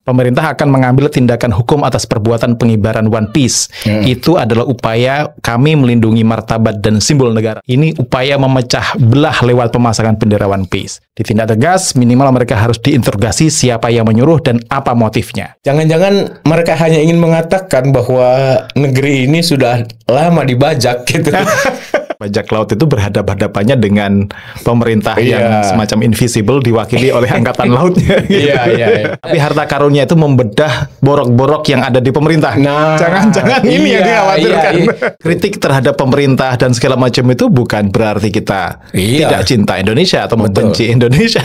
Pemerintah akan mengambil tindakan hukum atas perbuatan pengibaran One Piece. Itu adalah upaya kami melindungi martabat dan simbol negara. Ini upaya memecah belah lewat pemasangan bendera One Piece. Ditindak tegas, minimal mereka harus diinterogasi siapa yang menyuruh dan apa motifnya. Jangan-jangan mereka hanya ingin mengatakan bahwa negeri ini sudah lama dibajak gitu. Bajak laut itu berhadapan-hadapannya dengan pemerintah yang semacam invisible diwakili oleh angkatan lautnya. Gitu. Tapi harta karunnya itu membedah borok-borok yang ada di pemerintah. Nah, jangan-jangan ini yang dikhawatirkan. Kritik terhadap pemerintah dan segala macam itu bukan berarti kita tidak cinta Indonesia atau membenci Indonesia.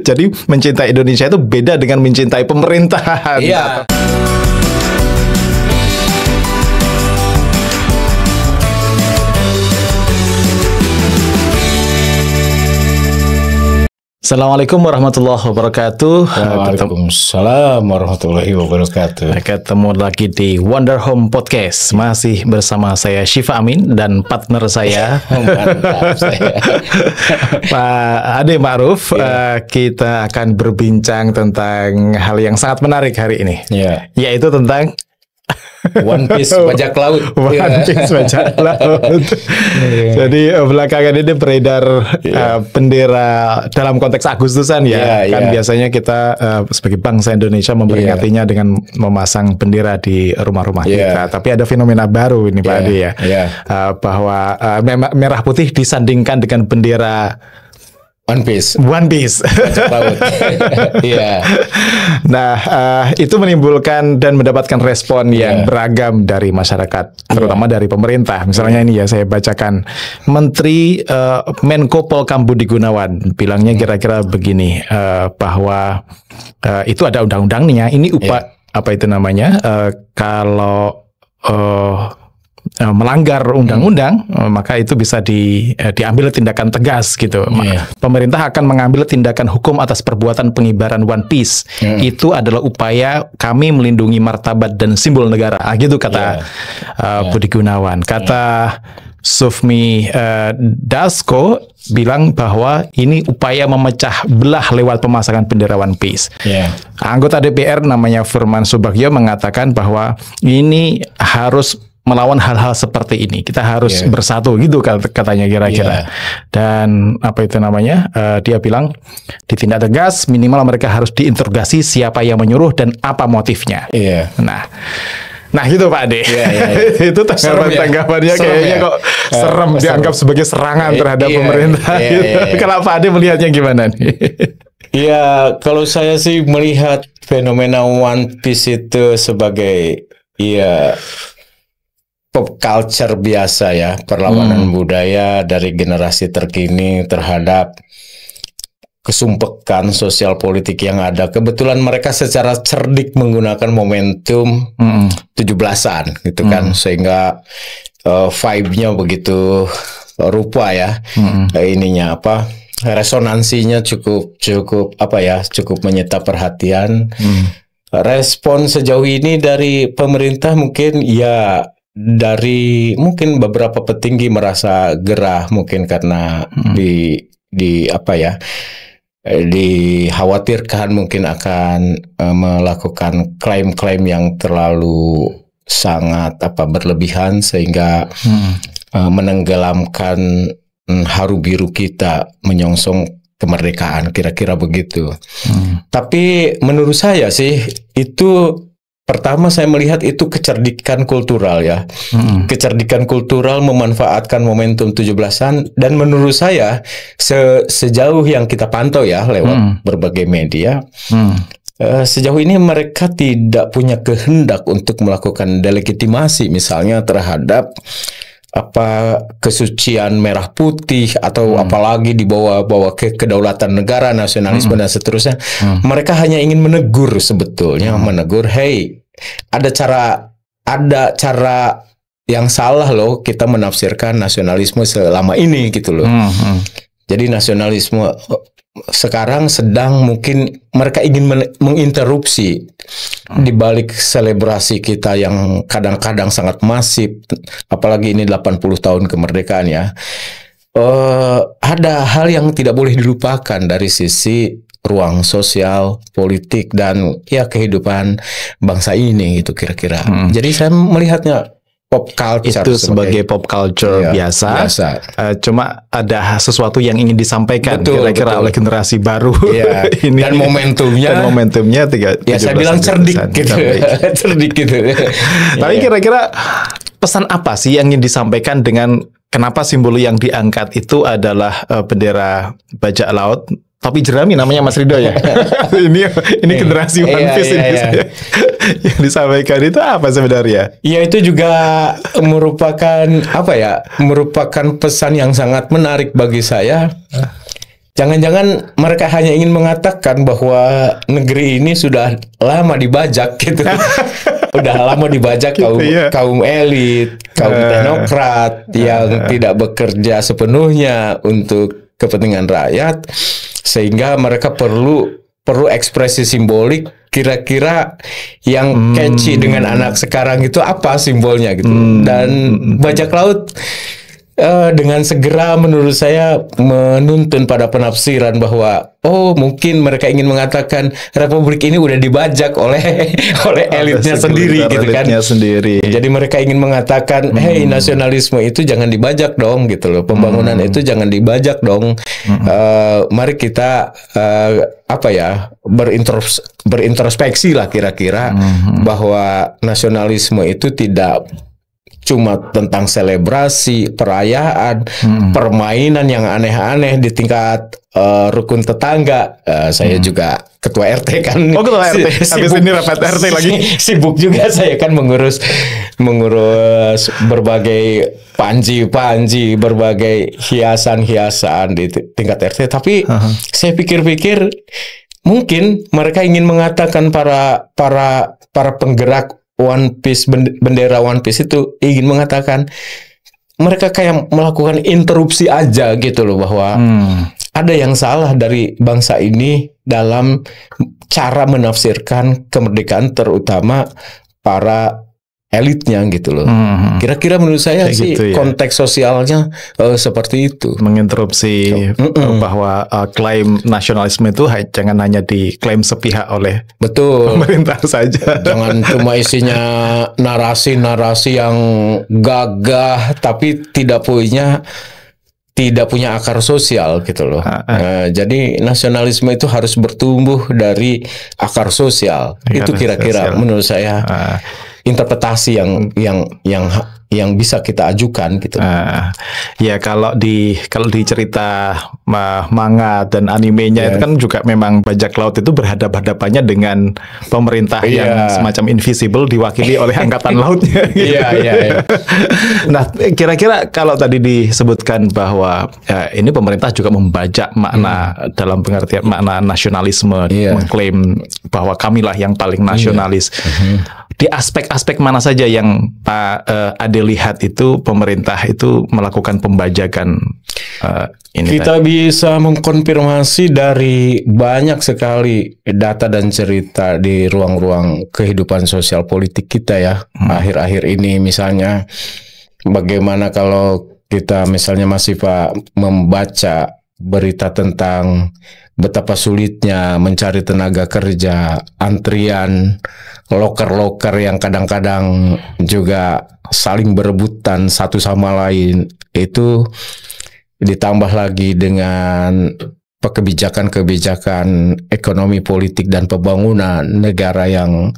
Jadi mencintai Indonesia itu beda dengan mencintai pemerintahan. Assalamualaikum warahmatullahi wabarakatuh. Waalaikumsalam warahmatullahi wabarakatuh. Ketemu lagi di Wonder Home Podcast. Masih bersama saya Syifa Amin dan partner saya Pak Ade Ma'ruf. Kita akan berbincang tentang hal yang sangat menarik hari ini, yaitu tentang One Piece bajak laut. One Piece bajak laut. Jadi belakangan ini beredar bendera dalam konteks Agustusan biasanya kita sebagai bangsa Indonesia memperingatinya dengan memasang bendera di rumah-rumah kita. Tapi ada fenomena baru ini Pak Ade bahwa merah putih disandingkan dengan bendera One Piece. Nah, itu menimbulkan dan mendapatkan respon yang beragam dari masyarakat, terutama dari pemerintah. Misalnya ini saya bacakan. Menteri Menko Polkam Budi Gunawan bilangnya kira-kira begini, bahwa itu ada undang-undangnya. Ini apa itu namanya? Kalau melanggar undang-undang, maka itu bisa diambil tindakan tegas gitu. Pemerintah akan mengambil tindakan hukum atas perbuatan pengibaran One Piece. Itu adalah upaya kami melindungi martabat dan simbol negara. Gitu kata Budi Gunawan. Kata Sufmi Dasko bilang bahwa ini upaya memecah belah lewat pemasangan bendera One Piece. Anggota DPR namanya Firman Subagio mengatakan bahwa ini harus melawan hal-hal seperti ini. Kita harus bersatu gitu katanya kira-kira. Dan apa itu namanya? Dia bilang ditindak tegas, minimal mereka harus diinterogasi siapa yang menyuruh dan apa motifnya. Nah gitu Pak Ade. Itu tanggapannya kayaknya kok serem, dianggap sebagai serangan terhadap pemerintah. Kalau Pak Ade melihatnya gimana nih? Kalau saya sih melihat fenomena One Piece itu sebagai pop culture biasa perlawanan budaya dari generasi terkini terhadap kesumpekan sosial politik yang ada. Kebetulan mereka secara cerdik menggunakan momentum 17-an gitu kan, sehingga vibe-nya begitu rupa ininya resonansinya cukup menyita perhatian. Respon sejauh ini dari pemerintah mungkin mungkin beberapa petinggi merasa gerah mungkin karena dikhawatirkan mungkin akan melakukan klaim-klaim yang terlalu sangat berlebihan sehingga menenggelamkan haru biru kita menyongsong kemerdekaan, kira-kira begitu. Tapi menurut saya sih itu pertama saya melihat itu kecerdikan kultural kecerdikan kultural memanfaatkan momentum 17-an, dan menurut saya sejauh yang kita pantau lewat berbagai media, sejauh ini mereka tidak punya kehendak untuk melakukan delegitimasi misalnya terhadap kesucian merah putih atau apalagi dibawa ke kedaulatan negara, nasionalisme dan seterusnya. Mereka hanya ingin menegur sebetulnya, hey, ada cara yang salah loh kita menafsirkan nasionalisme selama ini gitu loh. Jadi nasionalisme sekarang sedang mungkin mereka ingin menginterupsi di balik selebrasi kita yang kadang-kadang sangat masif, apalagi ini 80 tahun kemerdekaan Ada hal yang tidak boleh dilupakan dari sisi ruang sosial, politik, dan ya kehidupan bangsa ini itu kira-kira. Jadi saya melihatnya pop culture itu sebagai pop culture biasa. Cuma ada sesuatu yang ingin disampaikan kira-kira oleh generasi baru. Ini dan momentumnya saya bilang cerdik gitu. Cerdik gitu. Tapi kira-kira pesan apa sih yang ingin disampaikan dengan kenapa simbol yang diangkat itu adalah bendera bajak laut? Tapi jerami namanya Mas Ridho ya. ini generasi One Piece ini. Yang disampaikan itu apa sebenarnya? Ya itu juga merupakan merupakan pesan yang sangat menarik bagi saya. Jangan-jangan mereka hanya ingin mengatakan bahwa negeri ini sudah lama dibajak gitu. Udah lama dibajak kaum elit, kaum teknokrat yang tidak bekerja sepenuhnya untuk kepentingan rakyat, sehingga mereka perlu ekspresi simbolik kira-kira yang catchy dengan anak sekarang itu apa simbolnya gitu. Dan bajak laut dengan segera menurut saya menuntun pada penafsiran bahwa mungkin mereka ingin mengatakan republik ini udah dibajak oleh elitnya sendiri gitu kan. Jadi mereka ingin mengatakan hey, nasionalisme itu jangan dibajak dong gitu loh. Pembangunan itu jangan dibajak dong. Mari kita berintrospeksi lah kira-kira bahwa nasionalisme itu tidak cuma tentang selebrasi, perayaan, permainan yang aneh-aneh di tingkat rukun tetangga. Saya juga ketua RT kan. Ketua RT. Habis ini rapat RT lagi. Sibuk juga saya kan mengurus berbagai panji, berbagai hiasan-hiasan di tingkat RT. Tapi saya pikir-pikir mungkin mereka ingin mengatakan para penggerak One Piece, bendera One Piece itu ingin mengatakan mereka kayak melakukan interupsi aja gitu loh, bahwa ada yang salah dari bangsa ini dalam cara menafsirkan kemerdekaan, terutama para elitnya gitu loh. Kira-kira menurut saya sih gitu, konteks sosialnya seperti itu. Menginterupsi bahwa klaim nasionalisme itu jangan hanya diklaim sepihak oleh pemerintah saja. Jangan cuma isinya narasi-narasi yang gagah tapi tidak punya akar sosial gitu loh. Jadi nasionalisme itu harus bertumbuh dari akar sosial. Itu kira-kira menurut saya interpretasi yang bisa kita ajukan gitu. Ya kalau di cerita manga dan animenya itu kan juga memang bajak laut itu berhadapan-hadapannya dengan pemerintah yang semacam invisible diwakili oleh angkatan lautnya. Gitu. Nah, kira-kira kalau tadi disebutkan bahwa ini pemerintah juga membajak makna dalam pengertian makna nasionalisme, mengklaim bahwa kamilah yang paling nasionalis. Di aspek-aspek mana saja yang Pak Ade lihat itu pemerintah itu melakukan pembajakan ini? Kita bisa mengkonfirmasi dari banyak sekali data dan cerita di ruang-ruang kehidupan sosial politik kita ya. Akhir-akhir ini misalnya bagaimana kalau kita misalnya masih membaca berita tentang betapa sulitnya mencari tenaga kerja, antrian, loker-loker yang kadang-kadang juga saling berebutan satu sama lain. Itu ditambah lagi dengan kebijakan-kebijakan ekonomi, politik, dan pembangunan negara yang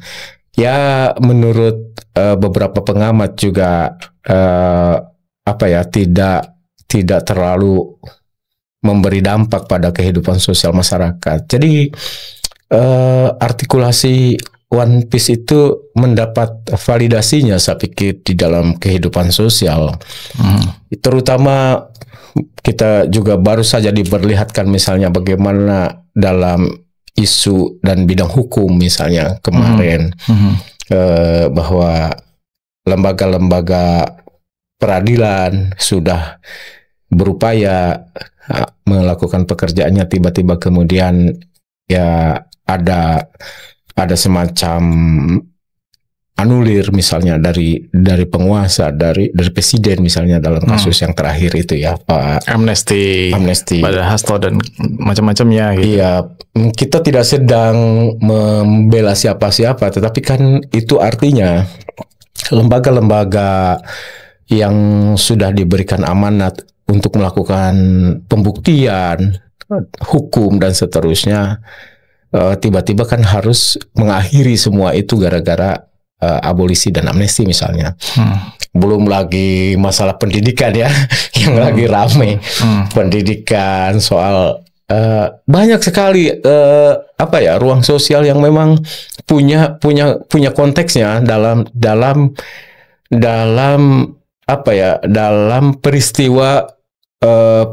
ya menurut beberapa pengamat juga tidak terlalu memberi dampak pada kehidupan sosial masyarakat. Jadi artikulasi One Piece itu mendapat validasinya saya pikir di dalam kehidupan sosial. Terutama kita juga baru saja diperlihatkan misalnya bagaimana dalam isu dan bidang hukum misalnya kemarin bahwa lembaga-lembaga peradilan sudah berupaya melakukan pekerjaannya, tiba-tiba kemudian ya ada semacam anulir misalnya dari penguasa, dari presiden misalnya dalam kasus yang terakhir itu ya, Pak. Amnesti pada Hasto dan macam-macamnya gitu. Iya, kita tidak sedang membela siapa-siapa, tetapi kan itu artinya lembaga-lembaga yang sudah diberikan amanat untuk melakukan pembuktian hukum dan seterusnya, tiba-tiba kan harus mengakhiri semua itu gara-gara abolisi dan amnesti misalnya. Belum lagi masalah pendidikan ya yang lagi rame. Pendidikan, soal banyak sekali ruang sosial yang memang punya konteksnya dalam peristiwa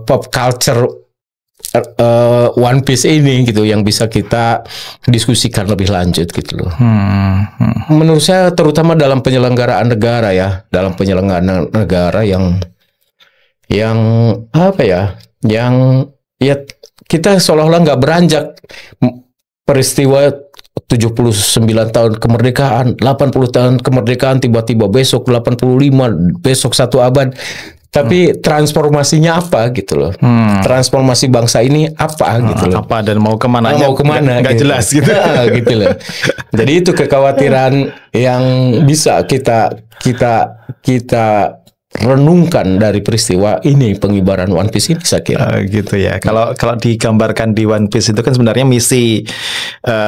pop culture One Piece ini gitu, yang bisa kita diskusikan lebih lanjut gitu loh. Menurut saya terutama dalam penyelenggaraan negara ya, yang kita seolah-olah nggak beranjak peristiwa 79 tahun kemerdekaan, 80 tahun kemerdekaan, tiba-tiba besok 85, besok 1 abad. Tapi transformasinya apa gitu loh. Transformasi bangsa ini apa gitu loh. Apa dan mau kemana? Nggak gitu. jelas gitu. Gitu loh. Jadi itu kekhawatiran yang bisa kita renungkan dari peristiwa ini, pengibaran One Piece ini, saya kira. Gitu ya. Kalau digambarkan di One Piece itu kan sebenarnya misi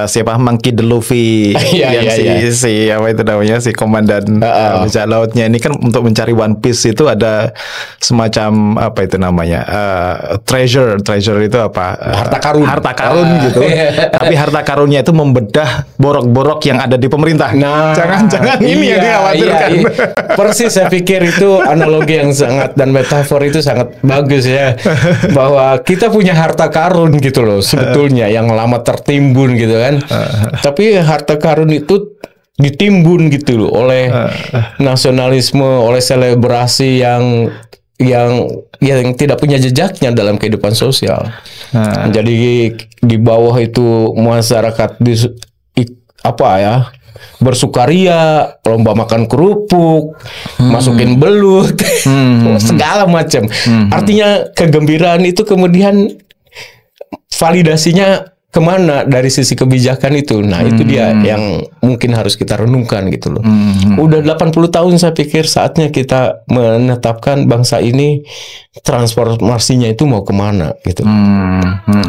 siapa, Monkey D. Luffy si apa itu namanya, si komandan bajak lautnya ini kan untuk mencari One Piece itu ada semacam apa itu namanya, treasure itu apa, harta karun gitu. Tapi harta karunnya itu membedah borok-borok yang ada di pemerintah. Nah, jangan ini yang dikhawatirkan. Persis, saya pikir itu analogi yang sangat, dan metafor itu sangat bagus ya, bahwa kita punya harta karun gitu loh sebetulnya yang lama tertimbun gitu kan. Tapi harta karun itu ditimbun gitu loh oleh nasionalisme, oleh selebrasi yang tidak punya jejaknya dalam kehidupan sosial. Jadi di bawah itu masyarakat bersukaria, lomba makan kerupuk, masukin belut, segala macam. Artinya kegembiraan itu kemudian validasinya kemana dari sisi kebijakan itu. Nah itu dia yang mungkin harus kita renungkan gitu loh. Udah 80 tahun saya pikir saatnya kita menetapkan bangsa ini transformasinya itu mau kemana gitu.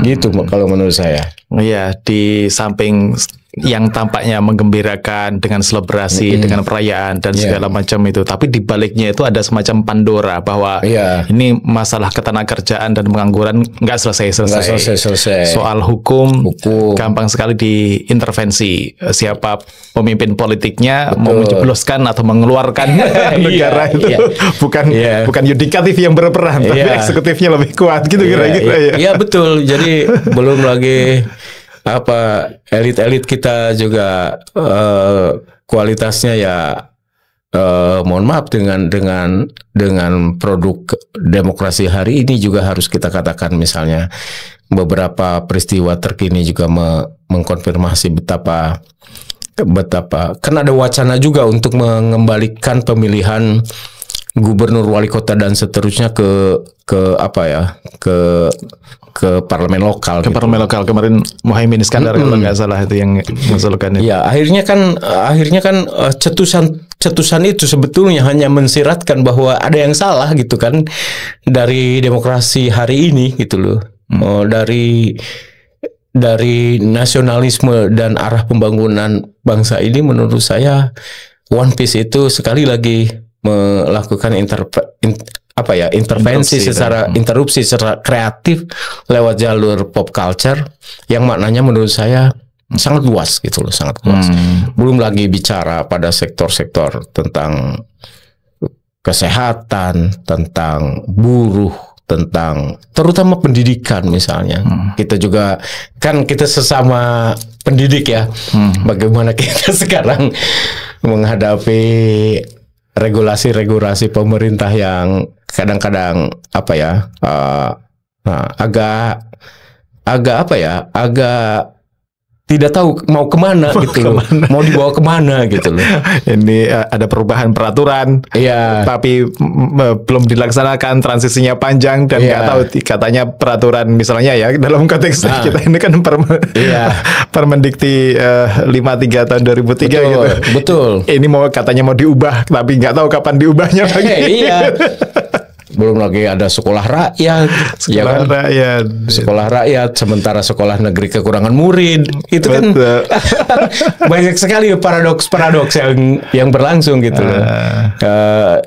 Gitu kalau menurut saya. Iya, di samping yang tampaknya menggembirakan dengan selebrasi, dengan perayaan dan segala macam itu, tapi di baliknya itu ada semacam Pandora bahwa ini masalah ketenagakerjaan dan pengangguran nggak selesai. Soal hukum gampang sekali diintervensi. Siapa pemimpin politiknya mau menjebloskan atau mengeluarkan negara itu bukan yudikatif yang berperan, tapi eksekutifnya lebih kuat gitu kira-kira. Iya betul. Jadi belum lagi elit-elit kita juga kualitasnya mohon maaf dengan produk demokrasi hari ini juga harus kita katakan, misalnya beberapa peristiwa terkini juga mengkonfirmasi betapa kan ada wacana juga untuk mengembalikan pemilihan gubernur, wali kota dan seterusnya ke parlemen lokal. Parlemen lokal kemarin Muhaimin Iskandar kalau nggak salah itu yang mengusulkan itu. Ya, akhirnya kan cetusan itu sebetulnya hanya mensiratkan bahwa ada yang salah gitu kan dari demokrasi hari ini gitu loh. Dari nasionalisme dan arah pembangunan bangsa ini, menurut saya One Piece itu sekali lagi melakukan interupsi secara kreatif lewat jalur pop culture yang maknanya menurut saya sangat luas gitu loh, sangat luas. Belum lagi bicara pada sektor-sektor tentang kesehatan, tentang buruh, tentang terutama pendidikan misalnya. Kita juga kan kita sesama pendidik ya. Bagaimana kita sekarang menghadapi regulasi pemerintah yang kadang-kadang agak tidak tahu mau kemana gitu loh. Mau dibawa kemana gitu loh. Ini ada perubahan peraturan, tapi belum dilaksanakan, transisinya panjang dan nggak tahu, katanya peraturan misalnya ya dalam konteks kita ini kan Permendikti 53 tahun 2003 betul, gitu. Betul. Ini katanya mau diubah, tapi nggak tahu kapan diubahnya lagi. Iya. Belum lagi ada sekolah rakyat, sekolah rakyat, sementara sekolah negeri kekurangan murid. Itu kan banyak sekali paradoks yang berlangsung gitu loh.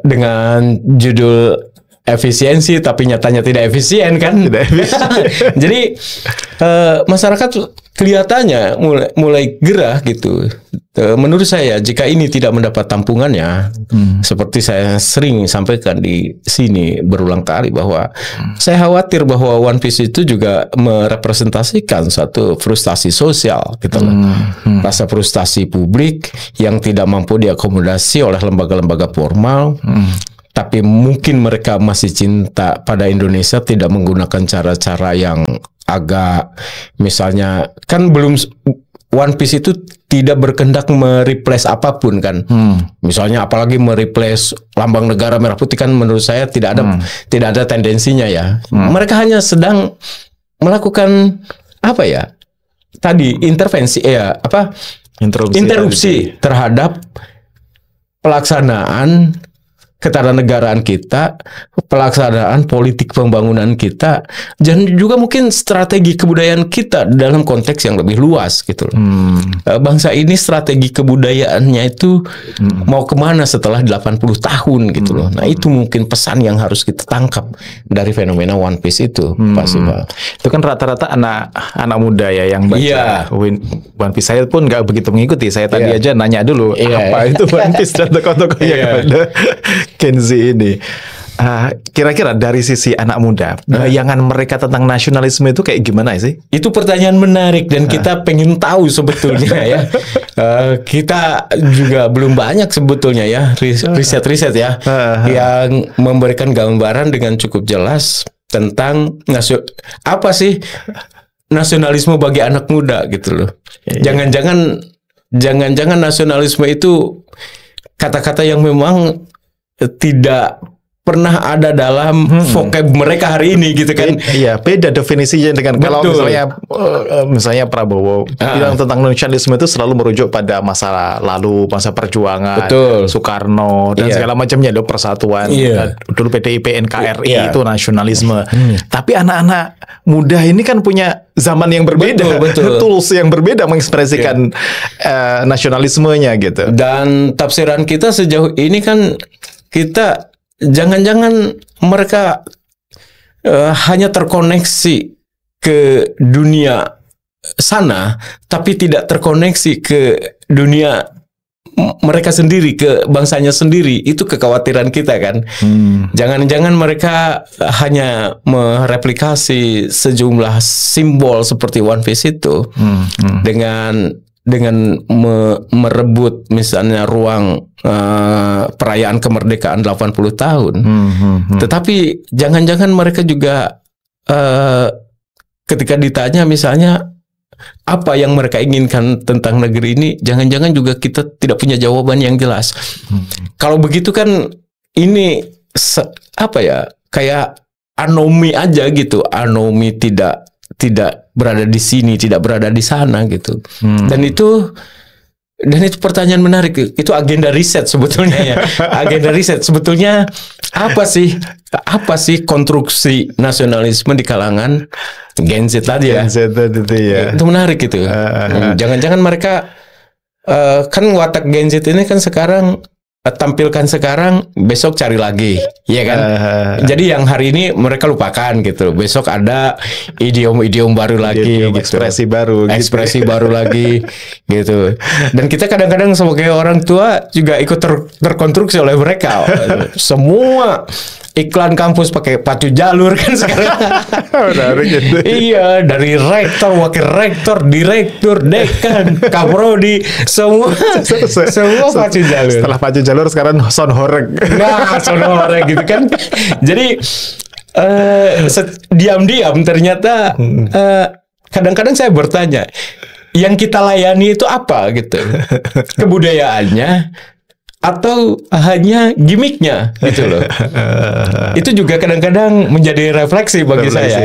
Dengan judul efisiensi, tapi nyatanya tidak efisien kan? Tidak efisien. Jadi masyarakat kelihatannya mulai gerah gitu. Menurut saya, jika ini tidak mendapat tampungannya, seperti saya sering sampaikan di sini berulang kali bahwa saya khawatir bahwa One Piece itu juga merepresentasikan satu frustasi sosial, gitu loh. Rasa frustasi publik yang tidak mampu diakomodasi oleh lembaga-lembaga formal. Tapi mungkin mereka masih cinta pada Indonesia, tidak menggunakan cara-cara yang agak, misalnya kan belum, One Piece itu tidak berkehendak mereplace apapun kan. Misalnya apalagi mereplace lambang negara merah putih kan, menurut saya tidak ada tendensinya ya. Mereka hanya sedang melakukan apa ya? Tadi intervensi interupsi terhadap pelaksanaan ketatanegaraan kita, pelaksanaan politik pembangunan kita, dan juga mungkin strategi kebudayaan kita dalam konteks yang lebih luas gitu loh. Bangsa ini strategi kebudayaannya itu mau kemana setelah 80 tahun gitu loh. Nah itu mungkin pesan yang harus kita tangkap dari fenomena One Piece itu, Pak Siva. Itu kan rata-rata anak muda ya yang baca One Piece. Saya pun nggak begitu mengikuti. Saya tadi aja nanya dulu apa itu One Piece dan tokoh-tokoh yang ada Kenzi ini. Kira-kira dari sisi anak muda, bayangan mereka tentang nasionalisme itu kayak gimana sih? Itu pertanyaan menarik dan kita pengen tahu sebetulnya ya. Kita juga belum banyak sebetulnya ya riset-riset ya yang memberikan gambaran dengan cukup jelas tentang apa sih nasionalisme bagi anak muda gitu loh. Jangan-jangan nasionalisme itu kata-kata yang memang tidak pernah ada dalam vocab mereka hari ini gitu kan. Iya, beda definisinya dengan kalau misalnya Prabowo bilang tentang nasionalisme itu selalu merujuk pada masa lalu, masa perjuangan, Soekarno dan segala macamnya, ada persatuan. Dulu PDIP, NKRI itu nasionalisme. Tapi anak-anak muda ini kan punya zaman yang berbeda, tools yang berbeda mengekspresikan nasionalismenya gitu. Dan tafsiran kita sejauh ini kan kita jangan-jangan mereka hanya terkoneksi ke dunia sana, tapi tidak terkoneksi ke dunia mereka sendiri, ke bangsanya sendiri. Itu kekhawatiran kita kan. Jangan-jangan mereka hanya mereplikasi sejumlah simbol seperti One Piece itu dengan merebut misalnya ruang perayaan kemerdekaan 80 tahun. Tetapi jangan-jangan mereka juga ketika ditanya misalnya apa yang mereka inginkan tentang negeri ini, jangan-jangan juga kita tidak punya jawaban yang jelas. Kalau begitu kan ini kayak anomi aja gitu. Anomi tidak berada di sini, tidak berada di sana gitu. Dan itu pertanyaan menarik. Itu agenda riset sebetulnya ya. Agenda riset sebetulnya apa sih konstruksi nasionalisme di kalangan Gen Z tadi ya. Itu menarik gitu. Jangan-jangan mereka kan watak Gen Z ini kan sekarang tampilkan sekarang, besok cari lagi, ya kan? Jadi yang hari ini mereka lupakan gitu. Besok ada idiom-idiom baru lagi, ekspresi baru, baru lagi, gitu. Dan kita kadang-kadang sebagai orang tua juga ikut terkonstruksi oleh mereka. Semua iklan kampus pakai pacu jalur kan sekarang. Iya, dari rektor, wakil rektor, direktur, dekan, kaprodi, semua pacu jalur. Setelah pacu jalur sekarang sound horeg. Nah, sound horeg gitu kan. Jadi diam-diam ternyata kadang-kadang saya bertanya, yang kita layani itu apa gitu? Kebudayaannya atau hanya gimmicknya gitu loh. Itu juga kadang-kadang menjadi refleksi bagi saya.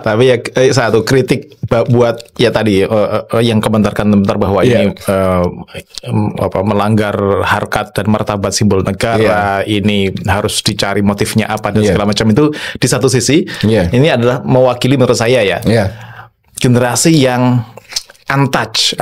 Tapi ya satu kritik buat ya tadi yang komentar bahwa ini melanggar harkat dan martabat simbol negara, ini harus dicari motifnya apa dan segala macam itu di satu sisi ini adalah mewakili menurut saya generasi yang untouched,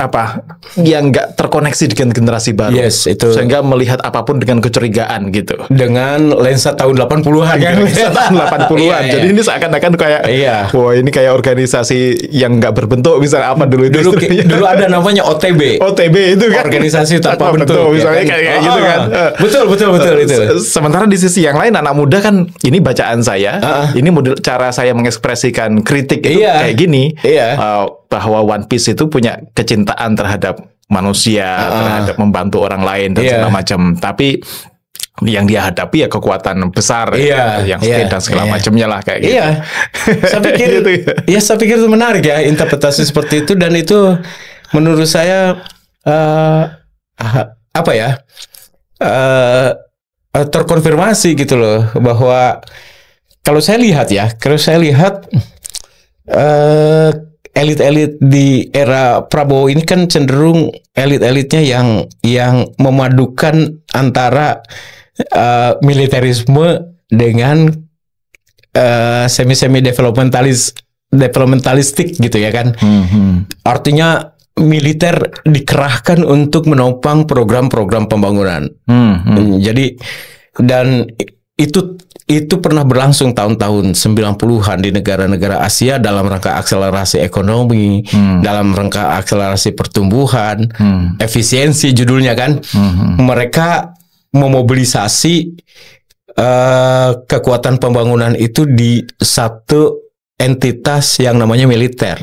yang nggak terkoneksi dengan generasi baru, itu sehingga melihat apapun dengan kecurigaan gitu, dengan lensa tahun 80-an lensa tahun 80-an. Jadi ini seakan-akan kayak wah ini kayak organisasi yang nggak berbentuk, misalnya apa dulu dulu ada namanya OTB itu kan, organisasi tanpa bentuk, misalnya kayak gitu kan. Betul itu. Sementara di sisi yang lain anak muda kan, ini bacaan saya, ini model cara saya mengekspresikan kritik itu kayak gini, bahwa One Piece itu punya kecintaan terhadap manusia, terhadap membantu orang lain dan segala macam. Tapi yang dia hadapi ya kekuatan besar, yang state dan segala macamnya lah kayak gitu. Saya pikir saya pikir itu menarik ya interpretasi seperti itu, dan itu menurut saya terkonfirmasi gitu loh, bahwa kalau saya lihat elit-elit di era Prabowo ini kan cenderung elit-elitnya yang memadukan antara militerisme dengan semi developmentalistik gitu ya kan. Artinya militer dikerahkan untuk menopang program-program pembangunan. Jadi dan itu pernah berlangsung tahun-tahun 90-an di negara-negara Asia dalam rangka akselerasi ekonomi, dalam rangka akselerasi pertumbuhan, efisiensi judulnya kan. Mereka memobilisasi kekuatan pembangunan itu di satu entitas yang namanya militer.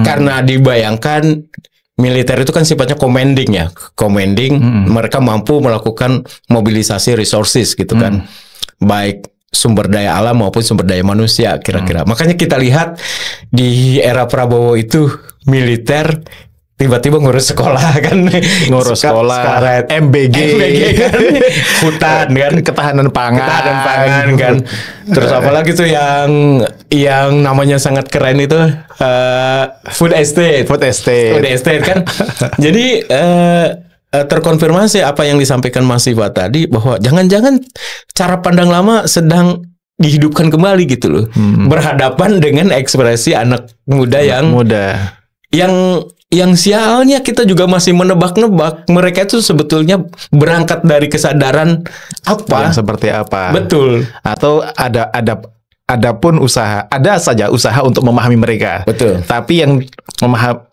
Karena dibayangkan militer itu kan sifatnya commanding, mereka mampu melakukan mobilisasi resources gitu kan. Baik sumber daya alam maupun sumber daya manusia kira-kira. Makanya kita lihat di era Prabowo itu militer tiba-tiba ngurus sekolah kan, sekolah, MBG kan, hutan kan, ketahanan pangan kan. Terus apalagi tuh yang namanya sangat keren itu food estate kan. Jadi terkonfirmasi apa yang disampaikan Mas Siva tadi, bahwa jangan-jangan cara pandang lama sedang dihidupkan kembali gitu loh. Berhadapan dengan ekspresi anak muda yang sialnya kita juga masih menebak-nebak mereka itu sebetulnya berangkat dari kesadaran apa, yang seperti apa. Betul. Atau ada pun usaha untuk memahami mereka. Betul. Tapi yang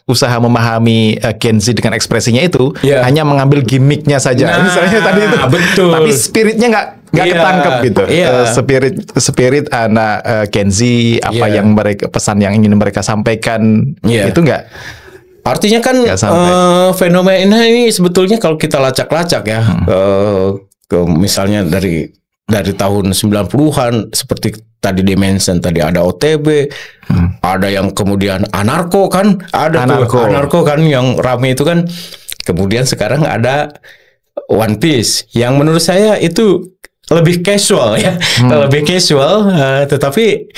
usaha memahami Gen Z dengan ekspresinya itu hanya mengambil gimmicknya saja. Misalnya tadi itu. Betul. Tapi spiritnya nggak ketangkep gitu. Spirit anak Gen Z, apa yang pesan yang ingin mereka sampaikan itu nggak. Artinya kan fenomena ini sebetulnya kalau kita lacak-lacak ya, misalnya dari tahun 90-an seperti tadi dimention tadi ada OTB, ada yang kemudian anarko kan, anarko kan yang rame itu kan. Kemudian sekarang ada One Piece yang menurut saya itu lebih casual ya, tetapi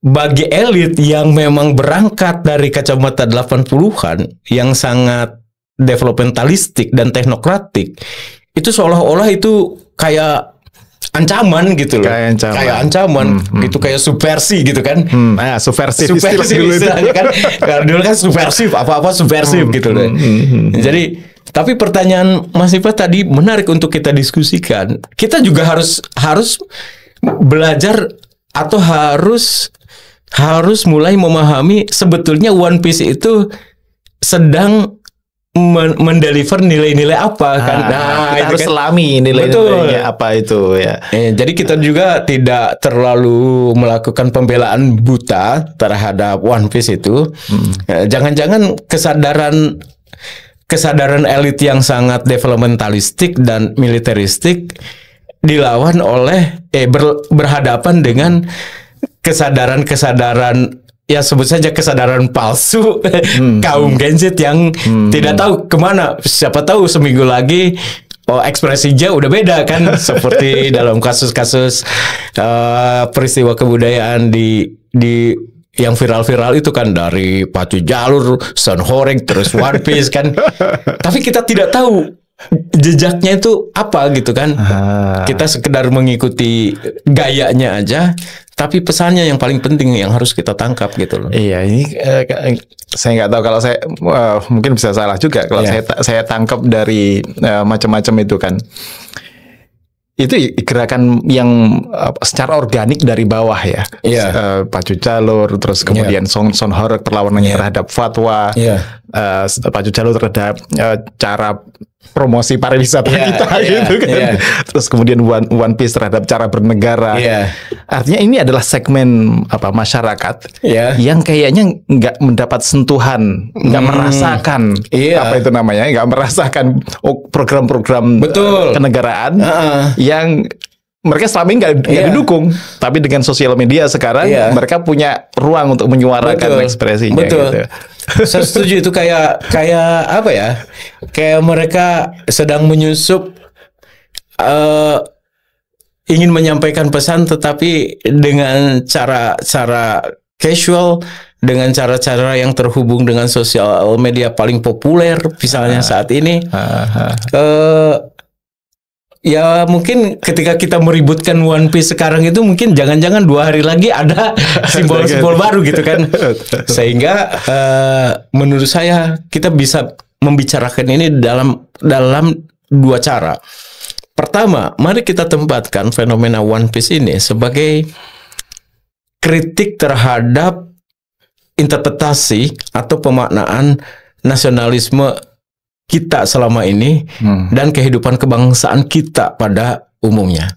bagi elit yang memang berangkat dari kacamata 80-an yang sangat developmentalistik dan teknokratik, itu seolah-olah itu kayak ancaman gitu loh. Kayak ancaman gitu, kayak subversi gitu kan. Subversif istilahnya kan. Kalau dulu kan subversif, apa-apa subversif gitu loh. Jadi, tapi pertanyaan Mas Siva tadi menarik untuk kita diskusikan. Kita juga harus belajar atau harus mulai memahami sebetulnya One Piece itu sedang mendeliver nilai-nilai apa kan. Kita harus selami nilai-nilainya apa itu ya. Jadi kita juga tidak terlalu melakukan pembelaan buta terhadap One Piece itu. Jangan-jangan kesadaran elit yang sangat developmentalistik dan militeristik dilawan oleh berhadapan dengan kesadaran ya sebut saja kesadaran palsu kaum Gen Z yang tidak tahu kemana. Siapa tahu seminggu lagi ekspresinya udah beda kan. Seperti dalam kasus-kasus peristiwa kebudayaan di yang viral-viral itu kan, dari Pacu Jalur, Son Horeng, terus One Piece kan. Tapi kita tidak tahu jejaknya itu apa gitu kan. Kita sekedar mengikuti gayanya aja, tapi pesannya yang paling penting yang harus kita tangkap gitu loh. Iya, ini saya nggak tahu, kalau saya mungkin bisa salah juga kalau saya tangkap dari macam-macam itu kan. Itu gerakan yang secara organik dari bawah ya. Pacu Jalur, terus kemudian Son Horeng perlawanannya terhadap fatwa, Pacu Jalur terhadap cara promosi pariwisata kita gitu kan. Terus kemudian One Piece terhadap cara bernegara. Artinya ini adalah segmen masyarakat yang kayaknya nggak mendapat sentuhan, nggak merasakan apa itu namanya, nggak merasakan program-program kenegaraan yang mereka selama ini nggak didukung. Tapi dengan sosial media sekarang mereka punya ruang untuk menyuarakan ekspresinya. Gitu. Saya setuju, itu kayak apa ya? Kayak mereka sedang menyusup, ingin menyampaikan pesan, tetapi dengan cara casual, dengan cara-cara yang terhubung dengan sosial media paling populer, misalnya saat ini. Ya mungkin ketika kita meributkan One Piece sekarang itu, mungkin jangan-jangan 2 hari lagi ada simbol-simbol baru gitu kan. Sehingga menurut saya kita bisa membicarakan ini dalam 2 cara. Pertama, mari kita tempatkan fenomena One Piece ini sebagai kritik terhadap interpretasi atau pemaknaan nasionalisme kita selama ini dan kehidupan kebangsaan kita pada umumnya.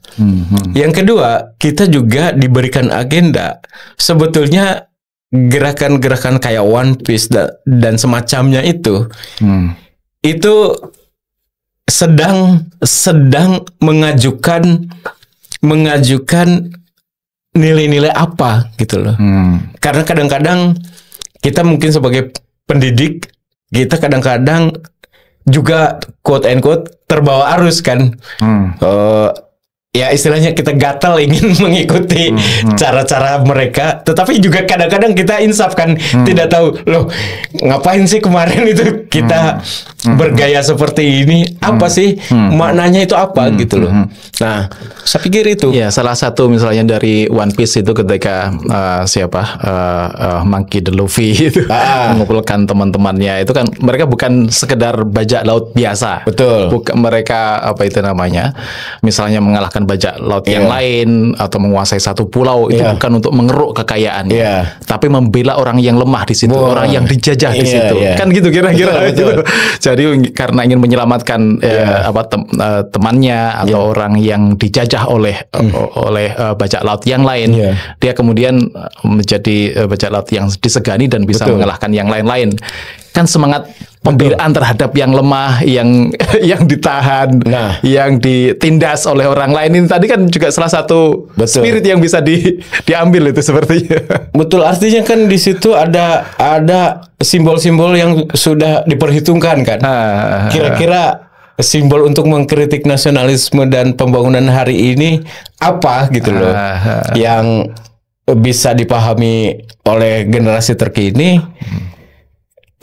Yang kedua, kita juga diberikan agenda. Sebetulnya gerakan-gerakan kayak One Piece dan semacamnya itu sedang mengajukan nilai-nilai apa gitu loh. Karena kadang-kadang kita mungkin sebagai pendidik, kita kadang-kadang juga quote and quote terbawa arus kan. Ya istilahnya kita gatal ingin mengikuti cara-cara mereka, tetapi juga kadang-kadang kita insaf kan, tidak tahu loh ngapain sih kemarin itu kita bergaya seperti ini, apa sih maknanya itu apa gitu loh. Nah, saya pikir itu ya salah satu misalnya dari One Piece itu ketika Monkey D. Luffy itu mengumpulkan teman-temannya, itu kan mereka bukan sekedar bajak laut biasa. Bukan mereka misalnya mengalahkan bajak laut yang lain atau menguasai satu pulau, itu bukan untuk mengeruk kekayaannya, tapi membela orang yang lemah di situ, orang yang dijajah di situ. Kan gitu kira-kira gitu. Jadi karena ingin menyelamatkan temannya atau orang yang dijajah oleh bajak laut yang lain, dia kemudian menjadi bajak laut yang disegani dan bisa mengalahkan yang lain-lain. Kan semangat pembelaan terhadap yang lemah, yang ditahan, yang ditindas oleh orang lain ini tadi kan juga salah satu spirit yang bisa diambil itu sepertinya. Betul, artinya kan di situ ada simbol-simbol yang sudah diperhitungkan kan. Kira-kira simbol untuk mengkritik nasionalisme dan pembangunan hari ini apa gitu loh, yang bisa dipahami oleh generasi terkini.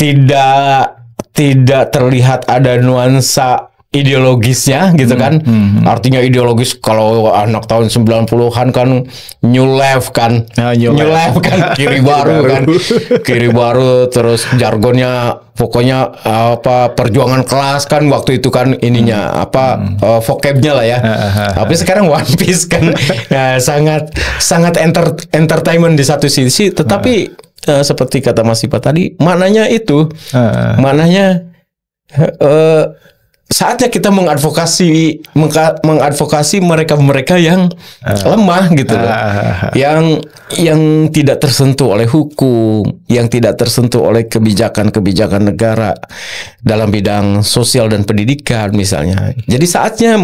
Tidak terlihat ada nuansa ideologisnya gitu kan. Artinya ideologis kalau anak tahun 90-an kan New Left kan. New Left kan kiri baru kan. Kiri baru, terus jargonnya pokoknya perjuangan kelas kan waktu itu kan ininya vocabnya lah ya. Tapi sekarang One Piece kan sangat entertainment di satu sisi, tetapi seperti kata Mas Ipa tadi, maknanya itu, maknanya saatnya kita mengadvokasi mereka yang lemah gitu loh, yang tidak tersentuh oleh hukum, yang tidak tersentuh oleh kebijakan-kebijakan negara dalam bidang sosial dan pendidikan misalnya. Jadi saatnya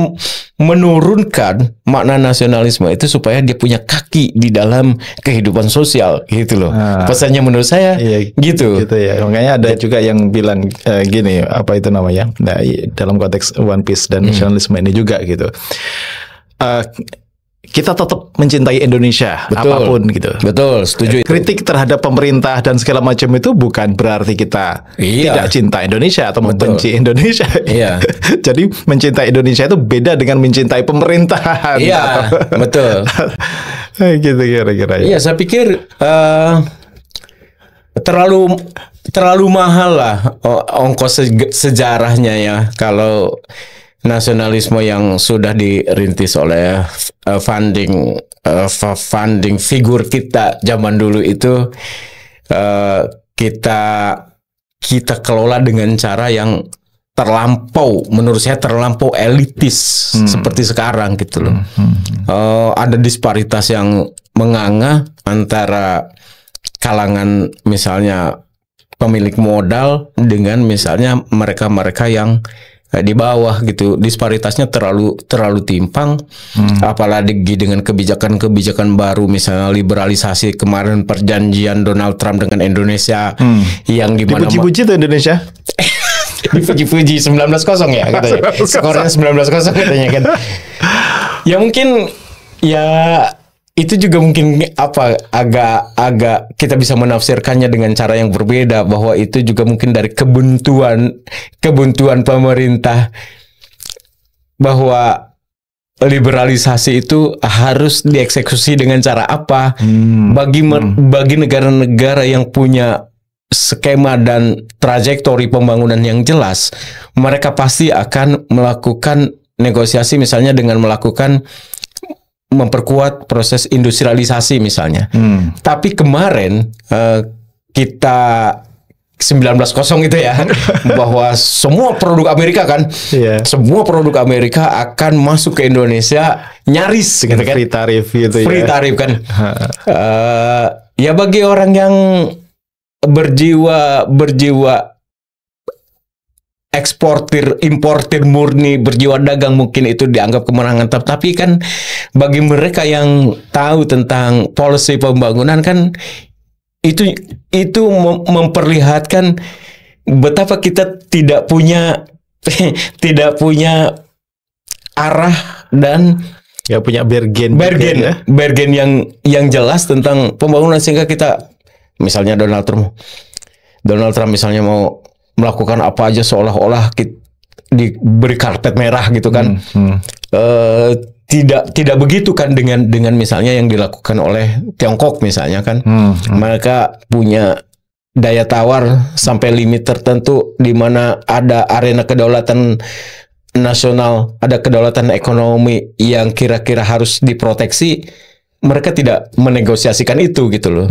menurunkan makna nasionalisme itu supaya dia punya kaki di dalam kehidupan sosial gitu loh. Pesannya menurut saya gitu. Gitu ya. Makanya ada juga yang bilang gini, apa itu namanya? Nah, dalam konteks One Piece dan nasionalisme ini juga gitu. Kita tetap mencintai Indonesia, apapun gitu. Betul, setuju. Kritik terhadap pemerintah dan segala macam itu bukan berarti kita tidak cinta Indonesia atau membenci Indonesia. Iya. Jadi mencintai Indonesia itu beda dengan mencintai pemerintahan. Iya, betul. Gitu kira-kira. Iya, saya pikir terlalu mahal lah ongkos sejarahnya ya kalau nasionalisme yang sudah dirintis oleh funding figur kita zaman dulu itu kita kelola dengan cara yang menurut saya terlampau elitis seperti sekarang gitu loh. Ada disparitas yang menganga antara kalangan misalnya pemilik modal dengan misalnya mereka-mereka yang di bawah gitu. Disparitasnya terlalu timpang. Apalagi dengan kebijakan-kebijakan baru misalnya liberalisasi kemarin, perjanjian Donald Trump dengan Indonesia yang di mana dipuji-puji tuh Indonesia. Dipuji-puji 19-0 ya katanya. Skornya 19-0 katanya kan. Ya mungkin ya itu juga mungkin agak kita bisa menafsirkannya dengan cara yang berbeda, bahwa itu juga mungkin dari kebuntuan pemerintah, bahwa liberalisasi itu harus dieksekusi dengan cara apa. Bagi negara-negara yang punya skema dan trajektori pembangunan yang jelas, mereka pasti akan melakukan negosiasi misalnya dengan memperkuat proses industrialisasi misalnya. Tapi kemarin kita 19-0 itu ya, bahwa semua produk Amerika kan, semua produk Amerika akan masuk ke Indonesia nyaris gitu kan, free tarif gitu free tarif kan. Ya bagi orang yang berjiwa importir murni, berjiwa dagang, mungkin itu dianggap kemenangan. Tapi kan bagi mereka yang tahu tentang policy pembangunan kan itu memperlihatkan betapa kita tidak punya arah dan punya bergen yang jelas tentang pembangunan, sehingga kita misalnya Donald Trump misalnya mau melakukan apa aja seolah-olah diberi karpet merah gitu kan. Tidak begitu kan dengan misalnya yang dilakukan oleh Tiongkok misalnya kan. Mereka punya daya tawar sampai limit tertentu, di mana ada arena kedaulatan nasional, ada kedaulatan ekonomi yang kira-kira harus diproteksi. Mereka tidak menegosiasikan itu gitu loh.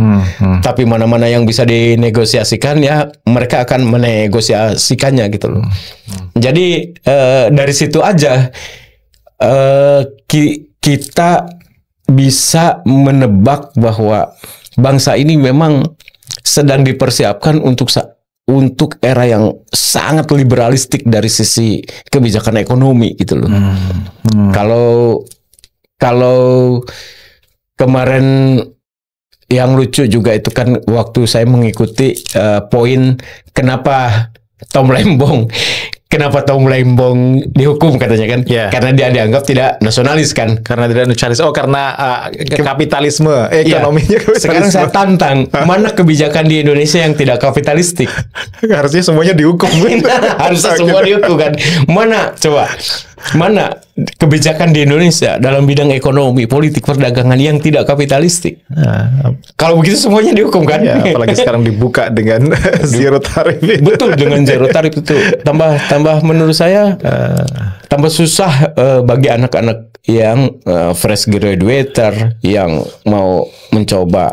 Tapi mana-mana yang bisa dinegosiasikan ya mereka akan menegosiasikannya gitu loh. Jadi dari situ aja kita bisa menebak bahwa bangsa ini memang sedang dipersiapkan untuk era yang sangat liberalistik dari sisi kebijakan ekonomi gitu loh. Kalau kemarin yang lucu juga itu kan waktu saya mengikuti poin kenapa Tom Lembong dihukum katanya kan, karena dia dianggap tidak nasionalis kan, karena tidak nasionalis. Karena kapitalisme ekonominya. Sekarang saya tantang, mana kebijakan di Indonesia yang tidak kapitalistik? Harusnya semuanya dihukum. Harusnya semua dihukum kan. Mana kebijakan di Indonesia dalam bidang ekonomi, politik, perdagangan yang tidak kapitalistik? Kalau begitu semuanya dihukum kan? Apalagi sekarang dibuka dengan zero tarif. Betul, dengan zero tarif itu tambah menurut saya tambah susah bagi anak-anak yang fresh graduater yang mau mencoba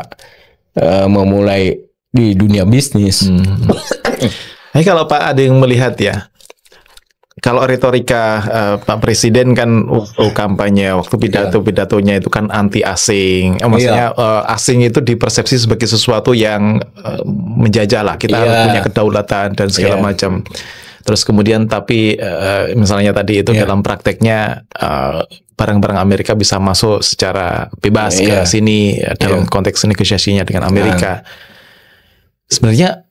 memulai di dunia bisnis. Kalau Pak ada yang melihat ya, kalau retorika Pak Presiden kan waktu kampanye, waktu pidatonya itu kan anti asing. Maksudnya asing itu dipersepsi sebagai sesuatu yang menjajah lah. Kita harus punya kedaulatan dan segala macam. Terus kemudian tapi misalnya tadi itu dalam prakteknya barang-barang Amerika bisa masuk secara bebas ke sini dalam konteks negosiasinya dengan Amerika. Sebenarnya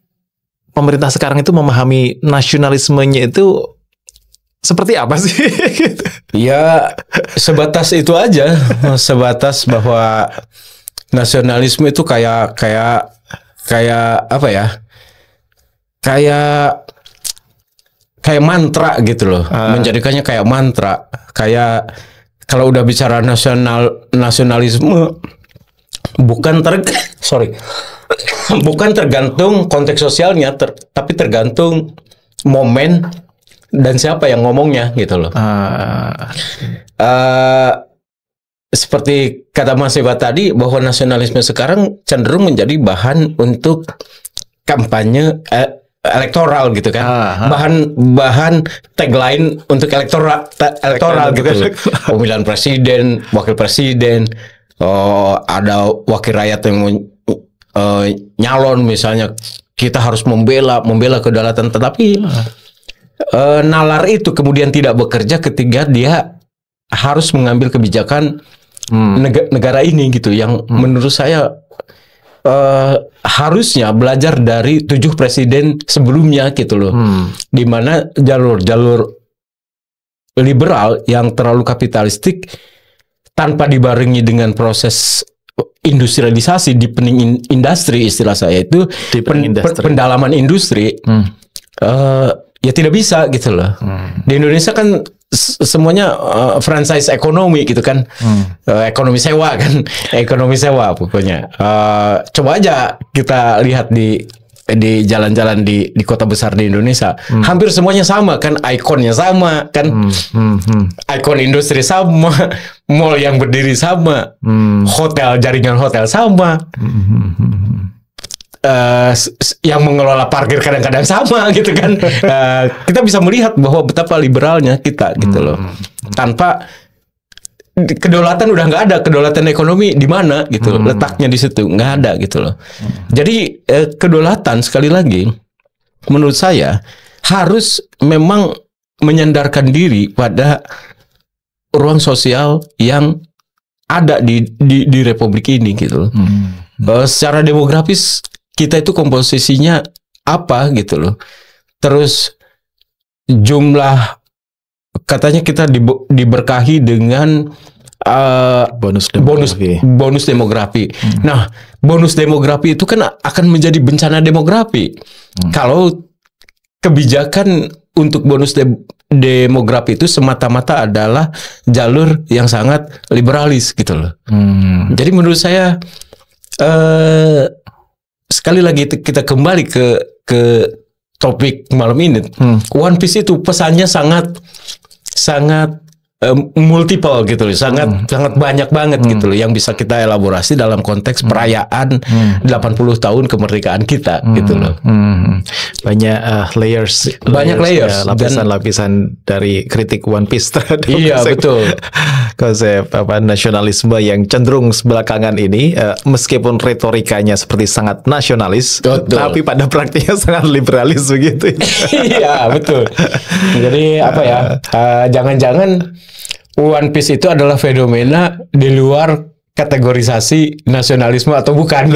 pemerintah sekarang itu memahami nasionalismenya itu seperti apa sih? Ya sebatas itu aja, sebatas bahwa nasionalisme itu kayak apa ya? Kayak mantra gitu loh, menjadikannya kayak mantra. Kayak kalau udah bicara nasionalisme bukan tergantung konteks sosialnya, tapi tergantung momen dan siapa yang ngomongnya gitu loh. Seperti kata Mas Eva tadi bahwa nasionalisme sekarang cenderung menjadi bahan untuk kampanye elektoral gitu kan, bahan tagline untuk elektoral gitu, pemilihan presiden, wakil presiden, ada wakil rakyat yang nyalon misalnya, kita harus membela kedaulatan, tetapi nalar itu kemudian tidak bekerja ketika dia harus mengambil kebijakan negara ini gitu, yang menurut saya harusnya belajar dari 7 presiden sebelumnya gitu loh, di mana jalur liberal yang terlalu kapitalistik tanpa dibarengi dengan proses industrialisasi, deepening industri, istilah saya itu pendalaman industri, ya tidak bisa gitu loh. Di Indonesia kan semuanya franchise ekonomi gitu kan, ekonomi sewa kan, ekonomi sewa pokoknya. Coba aja kita lihat di jalan-jalan di kota besar di Indonesia, hampir semuanya sama kan, ikonnya sama kan, ikon industri sama, mall yang berdiri sama, jaringan hotel sama. Yang mengelola parkir kadang-kadang sama gitu kan. Kita bisa melihat bahwa betapa liberalnya kita gitu loh. Tanpa kedaulatan udah nggak ada, kedaulatan ekonomi di mana gitu, letaknya di situ nggak ada gitu loh. Jadi kedaulatan sekali lagi menurut saya harus memang menyandarkan diri pada ruang sosial yang ada di Republik ini gitu loh. Secara demografis kita itu komposisinya apa gitu loh. Terus jumlah, katanya kita diberkahi dengan bonus demografi. Nah, bonus demografi itu kan akan menjadi bencana demografi. Kalau kebijakan untuk bonus demografi itu semata-mata adalah jalur yang sangat liberalis gitu loh. Jadi menurut saya sekali lagi kita kembali ke topik malam ini. One Piece itu pesannya sangat multiple gitu loh, sangat banyak banget gitu loh, yang bisa kita elaborasi dalam konteks perayaan 80 tahun kemerdekaan kita gitu loh. Banyak layers, lapisan dari kritik One Piece terhadap konsep nasionalisme yang cenderung belakangan ini, meskipun retorikanya seperti sangat nasionalis, tapi pada praktiknya sangat liberalis begitu. Iya betul. Jadi apa ya? Jangan-jangan One Piece itu adalah fenomena di luar kategorisasi nasionalisme atau bukan.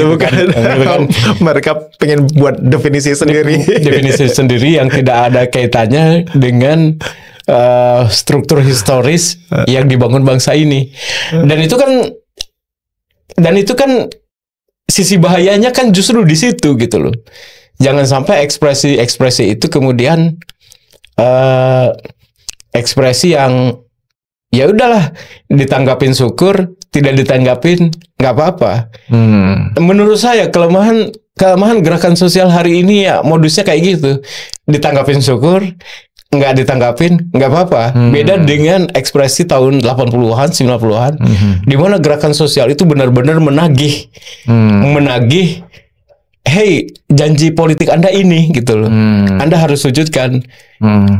Mereka pengen buat definisi sendiri. Definisi sendiri yang tidak ada kaitannya dengan struktur historis yang dibangun bangsa ini. Dan itu kan sisi bahayanya kan justru di situ gitu loh. Jangan sampai ekspresi itu kemudian ekspresi yang ya udahlah, ditanggapin syukur, tidak ditanggapin nggak apa-apa. Menurut saya kelemahan gerakan sosial hari ini ya modusnya kayak gitu. Ditanggapin syukur, nggak ditanggapin nggak apa-apa. Beda dengan ekspresi tahun 80-an, 90-an, di mana gerakan sosial itu benar-benar menagih hey, janji politik Anda ini gitu loh. Anda harus wujudkan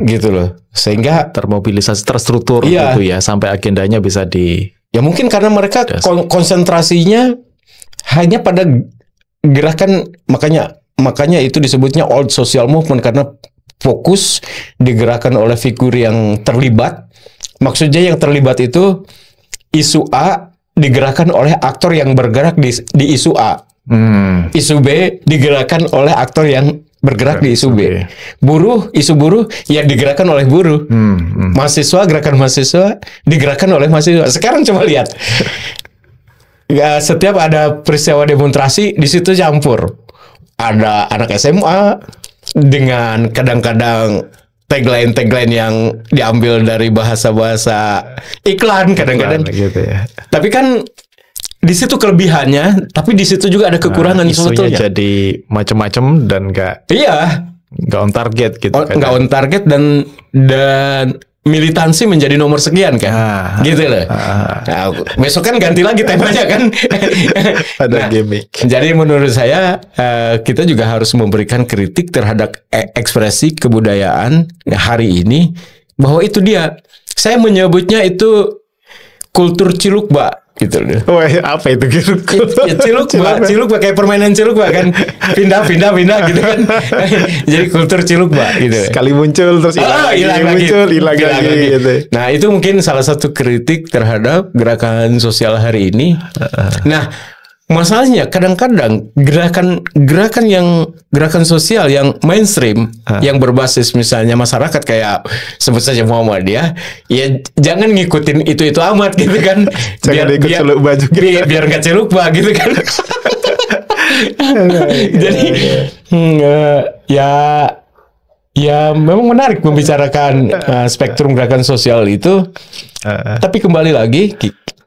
gitu loh. Sehingga termobilisasi, terstruktur iya, gitu ya, sampai agendanya bisa di... Ya mungkin karena mereka konsentrasinya hanya pada gerakan, makanya itu disebutnya old social movement, karena fokus digerakkan oleh figur yang terlibat. Maksudnya yang terlibat itu isu A digerakkan oleh aktor yang bergerak di isu A. Isu B digerakkan oleh aktor yang bergerak di isu B. Isu buruh yang digerakkan oleh buruh. Mahasiswa, gerakan mahasiswa digerakkan oleh mahasiswa. Sekarang coba lihat. Ya, setiap ada peristiwa demonstrasi di situ campur. Ada anak SMA dengan kadang-kadang tagline yang diambil dari bahasa-bahasa iklan kadang-kadang gitu ya. Tapi kan di situ kelebihannya, tapi di situ juga ada kekurangan sebetulnya. Jadi macam-macam dan nggak on target gitu. Nggak on target dan militansi menjadi nomor sekian kan, gitu loh. Nah, besok kan ganti lagi temanya kan. Ada gimmick. Jadi menurut saya kita juga harus memberikan kritik terhadap ekspresi kebudayaan hari ini, bahwa itu dia. Saya menyebutnya itu kultur cilukba gitu loh. Wah, apa itu cilukba kayak permainan cilukba kan, pindah gitu kan. Jadi kultur cilukba gitu. Sekali muncul terus hilang lagi gitu. Nah, itu mungkin salah satu kritik terhadap gerakan sosial hari ini. Nah, masalahnya kadang-kadang gerakan sosial yang mainstream, yang berbasis misalnya masyarakat kayak sebut saja Muhammadiyah, ya jangan ngikutin itu amat gitu kan. biar nggak celukba gitu kan. Jadi ya memang menarik membicarakan spektrum gerakan sosial itu. Tapi kembali lagi,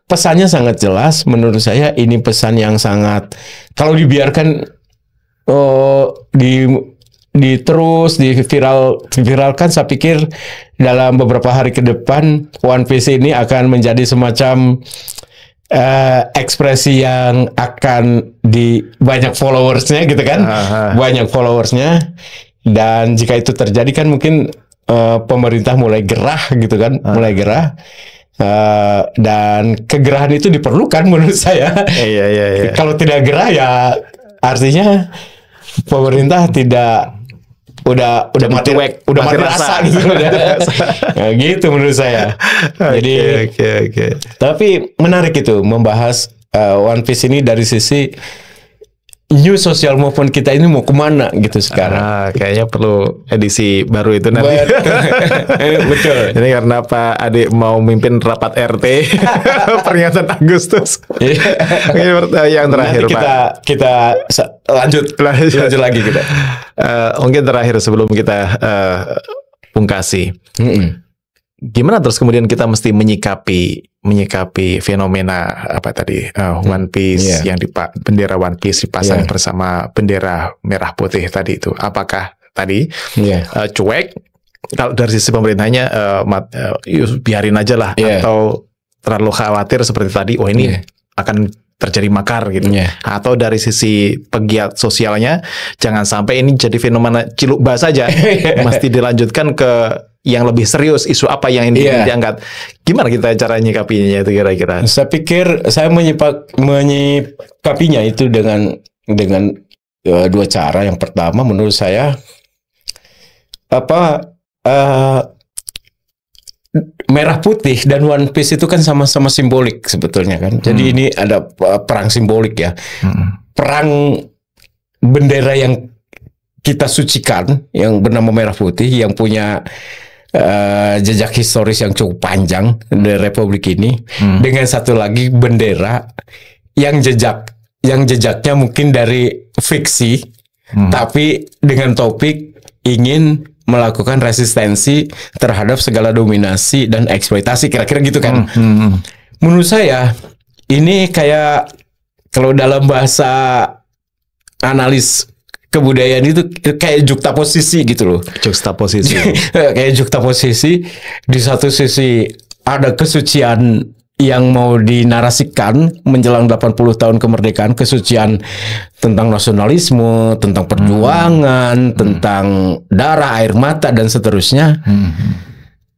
pesannya sangat jelas menurut saya. Ini pesan yang sangat, kalau dibiarkan diviralkan, saya pikir dalam beberapa hari ke depan One Piece ini akan menjadi semacam ekspresi yang akan di banyak followersnya gitu kan. Banyak followersnya, dan jika itu terjadi kan mungkin pemerintah mulai gerah gitu kan, mulai gerah. Dan kegerahan itu diperlukan menurut saya. Iya. Kalau tidak gerah ya artinya pemerintah tidak udah mati rasa gitu. Nah, gitu menurut saya. Jadi okay. Tapi menarik itu membahas One Piece ini dari sisi new social movement kita ini mau kemana gitu sekarang. Kayaknya perlu edisi baru itu nanti. Betul. Ini karena Pak Ade mau mimpin rapat RT peringatan Agustus. Yang terakhir nanti kita lanjut lagi kita. Mungkin terakhir sebelum kita pungkasi. Gimana terus kemudian kita mesti menyikapi fenomena apa tadi One Piece yang bendera One Piece dipasang bersama bendera merah putih tadi itu. Apakah tadi cuek? Kalau dari sisi pemerintahnya biarin aja lah, atau terlalu khawatir seperti tadi, ini akan terjadi makar gitu. Atau dari sisi pegiat sosialnya, jangan sampai ini jadi fenomena cilukba saja, mesti dilanjutkan ke yang lebih serius, isu apa yang ini diangkat. Gimana kita cara nyikapinya itu kira-kira? Saya pikir saya menyikapinya itu dengan dua cara. Yang pertama menurut saya merah putih dan One Piece itu kan sama-sama simbolik sebetulnya kan. Jadi ini ada perang simbolik ya. Perang bendera yang kita sucikan yang bernama merah putih, yang punya jejak historis yang cukup panjang di Republik ini, dengan satu lagi bendera yang jejaknya mungkin dari fiksi, tapi dengan topik ingin melakukan resistensi terhadap segala dominasi dan eksploitasi, kira-kira gitu kan. Menurut saya ini kayak, kalau dalam bahasa analis kebudayaan itu kayak juxtaposisi gitu loh. Kayak juxtaposisi. Di satu sisi ada kesucian yang mau dinarasikan menjelang 80 tahun kemerdekaan, kesucian tentang nasionalisme, tentang perjuangan, tentang darah, air mata dan seterusnya.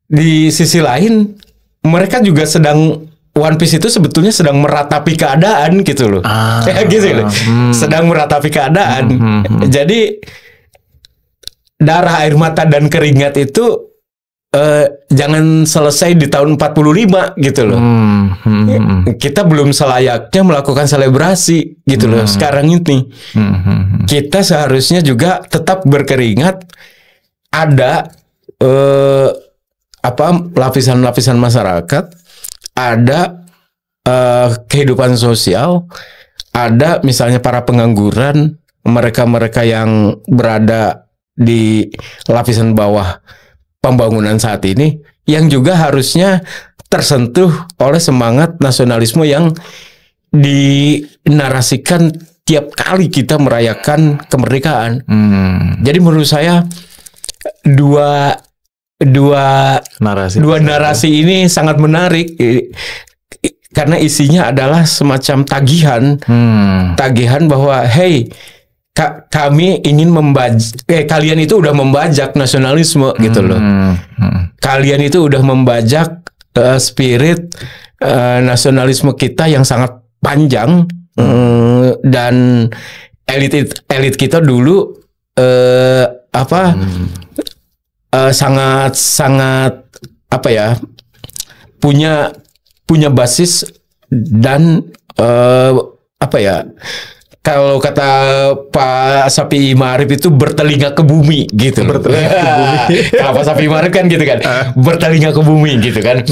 Di sisi lain, mereka juga sedang One Piece itu sebetulnya sedang meratapi keadaan gitu loh. Gitu loh. Sedang meratapi keadaan. Jadi darah, air mata dan keringat itu jangan selesai di tahun 45 gitu loh. Kita belum selayaknya melakukan selebrasi gitu loh sekarang ini. Kita seharusnya juga tetap berkeringat. Ada lapisan-lapisan masyarakat, ada kehidupan sosial, ada misalnya para pengangguran, mereka-mereka yang berada di lapisan bawah pembangunan saat ini, yang juga harusnya tersentuh oleh semangat nasionalisme yang dinarasikan tiap kali kita merayakan kemerdekaan. Jadi menurut saya dua narasi ini sangat menarik karena isinya adalah semacam tagihan bahwa hey, kami ingin kalian itu udah membajak nasionalisme gitu loh. Kalian itu udah membajak spirit nasionalisme kita yang sangat panjang, dan elit kita dulu sangat punya basis dan kalau kata Pak Sapi Ma'arif itu bertelinga ke bumi gitu. Bertelinga ke bumi. Kalau Pak Sapi Ma'arif kan gitu kan. Bertelinga ke bumi gitu kan.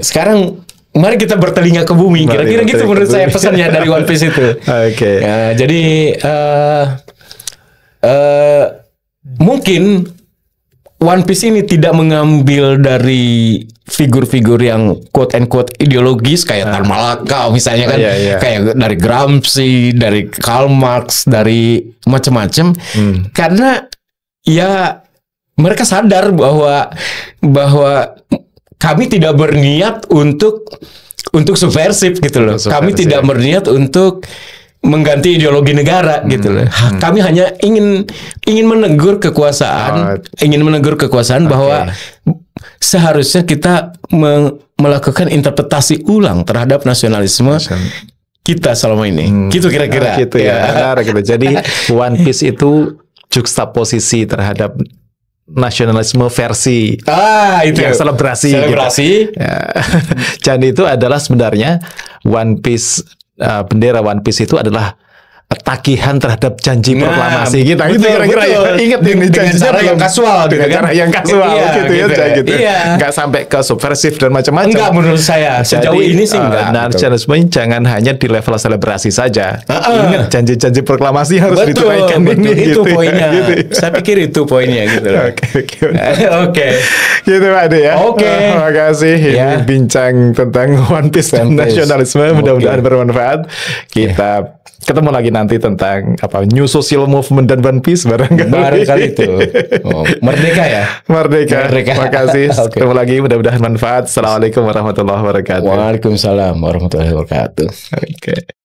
Sekarang mari kita bertelinga ke bumi. Kira-kira gitu menurut saya pesannya dari One Piece itu. Oke. Ya, jadi mungkin One Piece ini tidak mengambil dari figur-figur yang quote and quote ideologis kayak Tan Malaka misalnya kan, kayak dari Gramsci, dari Karl Marx, dari macam-macam, karena ya mereka sadar bahwa kami tidak berniat untuk subversif gitu loh. Kami tidak berniat untuk mengganti ideologi negara gitu loh. Kami hanya ingin menegur kekuasaan, bahwa seharusnya kita melakukan interpretasi ulang terhadap nasionalisme kita selama ini. Gitu kira-kira. Gitu ya. Benar gitu. Jadi One Piece itu juxtaposisi terhadap nasionalisme versi itu yang selebrasi. Gitu. Ya. Dan itu adalah sebenarnya One Piece, bendera One Piece itu adalah tagihan terhadap janji proklamasi kita. Gitu kira-kira ya. Ingat ini dengan cara yang kasual, dengan cara yang kasual gitu ya. Enggak sampai ke subversif dan macam-macam. Enggak, menurut saya sejauh ini sih enggak. Nasionalisme jangan hanya di level selebrasi saja. Ingat janji-janji proklamasi harus ditunaikan. Itu poinnya. Saya pikir itu poinnya gitu. Oke. Gitu Pak Ade ya. Oke. Terima kasih. Ini bincang tentang One Piece dan nasionalisme. Mudah-mudahan bermanfaat. Kita ketemu lagi nanti tentang New Social Movement dan One Piece barangkali itu. Merdeka ya. Merdeka. Terima kasih. Ketemu lagi, mudah-mudahan manfaat. Assalamualaikum warahmatullahi wabarakatuh. Waalaikumsalam warahmatullahi wabarakatuh. Oke.